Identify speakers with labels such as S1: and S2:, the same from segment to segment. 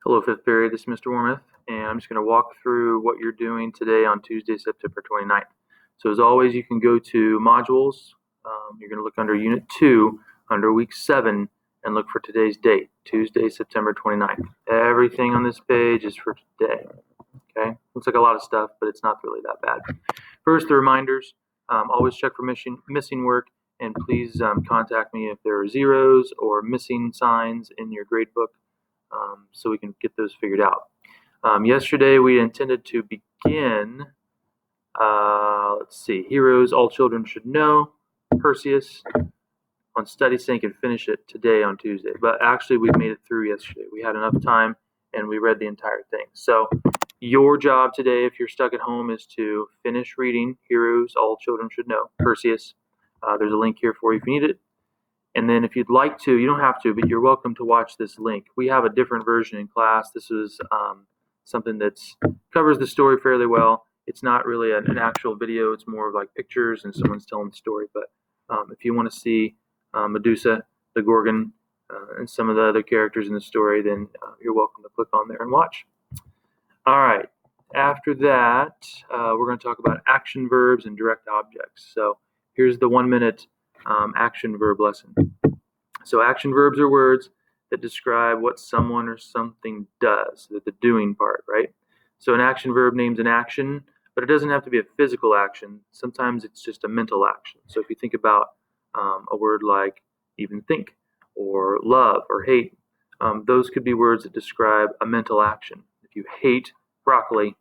S1: Hello, fifth period. This is Mr. Wormuth, and I'm just going to walk through what you're doing today on Tuesday, September 29th. So as always, you can go to modules. You're going to look under Unit 2, under Week 7, and look for today's date, Tuesday, September 29th. Everything on this page is for today. Okay? Looks like a lot of stuff, but it's not really that bad. First, the reminders. Always check for missing work, and please contact me if there are zeros or missing signs in your grade book. So we can get those figured out. Yesterday we intended to begin, Heroes All Children Should Know, Perseus, on Study Sync, and finish it today on Tuesday. But actually we made it through yesterday. We had enough time and we read the entire thing. So your job today, if you're stuck at home, is to finish reading Heroes All Children Should Know, Perseus. There's a link here for you if you need it. And then if you'd like to, you don't have to, but you're welcome to watch this link. We have a different version in class. This is something that covers the story fairly well. It's not really an actual video. It's more of like pictures and someone's telling the story. But if you want to see Medusa, the Gorgon, and some of the other characters in the story, then you're welcome to click on there and watch. All right. After that, we're going to talk about action verbs and direct objects. So here's the 1-minute action verb lesson. So action verbs are words that describe what someone or something does, the doing part, right? So an action verb names an action, but it doesn't have to be a physical action. Sometimes it's just a mental action. So if you think about a word like even think or love or hate, those could be words that describe a mental action. If you hate broccoli,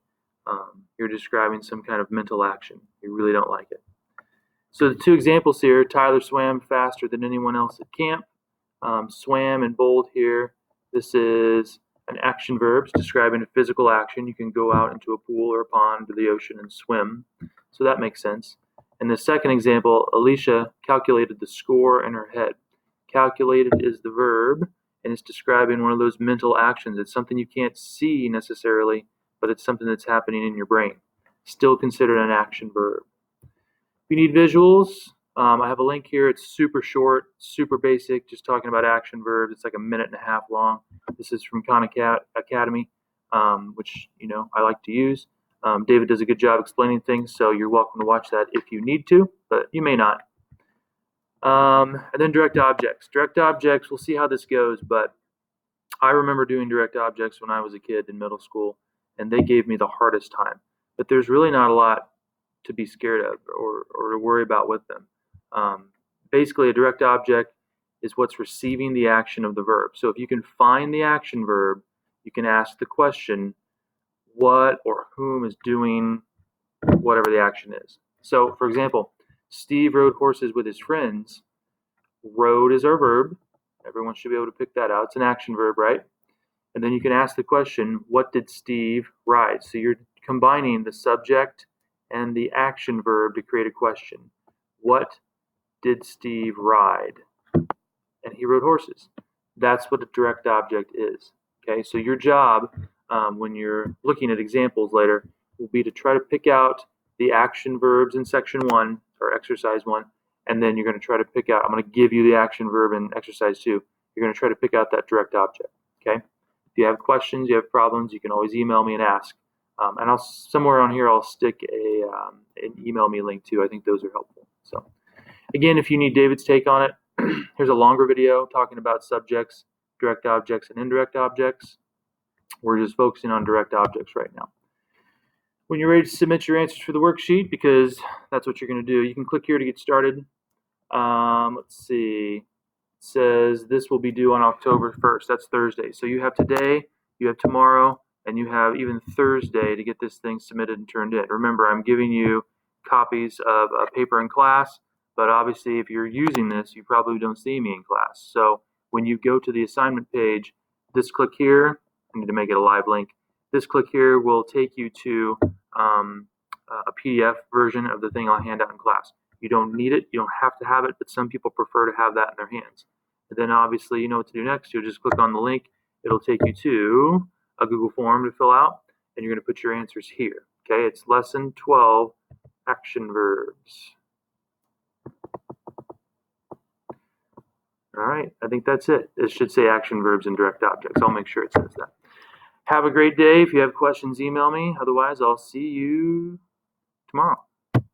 S1: you're describing some kind of mental action. You really don't like it. So the two examples here, Tyler swam faster than anyone else at camp. Swam in bold here. This is an action verb describing a physical action. You can go out into a pool or a pond or the ocean and swim. So that makes sense. And the second example, Alicia calculated the score in her head. Calculated is the verb, and it's describing one of those mental actions. It's something you can't see necessarily, but it's something that's happening in your brain. Still considered an action verb. If you need visuals, I have a link here. It's super short, super basic, just talking about action verbs. It's like a 1.5 minutes long. This is from Khan Academy, which I like to use. David does a good job explaining things, so you're welcome to watch that if you need to, but you may not. And then direct objects. Direct objects, we'll see how this goes, but I remember doing direct objects when I was a kid in middle school, and they gave me the hardest time. But there's really not a lot to be scared of or to worry about with them. Basically, a direct object is what's receiving the action of the verb. So if you can find the action verb, you can ask the question, what or whom is doing whatever the action is. So, for example, Steve rode horses with his friends. Rode is our verb. Everyone should be able to pick that out. It's an action verb, right? And then you can ask the question, what did Steve ride? So you're combining the subject and the action verb to create a question. What did Steve ride? And he rode horses. That's what a direct object is. Okay, so your job when you're looking at examples later will be to try to pick out the action verbs in section 1 or exercise 1, and then you're going to try to pick out, I'm going to give you the action verb in exercise 2. You're going to try to pick out that direct object. Okay, if you have questions, you have problems, you can always email me and ask. And somewhere on here I'll stick an email me link too. I think those are helpful. So again, if you need David's take on it, here's a longer video talking about subjects, direct objects, and indirect objects. We're just focusing on direct objects right now. When you're ready to submit your answers for the worksheet, because that's what you're going to do, you can click here to get started. Let's see. It says this will be due on October 1st. That's Thursday. So you have today, you have tomorrow, and you have even Thursday to get this thing submitted and turned in. Remember, I'm giving you copies of a paper in class, but obviously if you're using this, you probably don't see me in class. So when you go to the assignment page, this click here, I need to make it a live link. This click here will take you to a PDF version of the thing I'll hand out in class. You don't need it, you don't have to have it, but some people prefer to have that in their hands. And then obviously you know what to do next. You'll just click on the link. It'll take you to a Google form to fill out, and you're going to put your answers here. Okay, it's lesson 12, action verbs. All right, I think that's it. It should say action verbs and direct objects. I'll make sure it says that. Have a great day. If you have questions, email me. Otherwise, I'll see you tomorrow.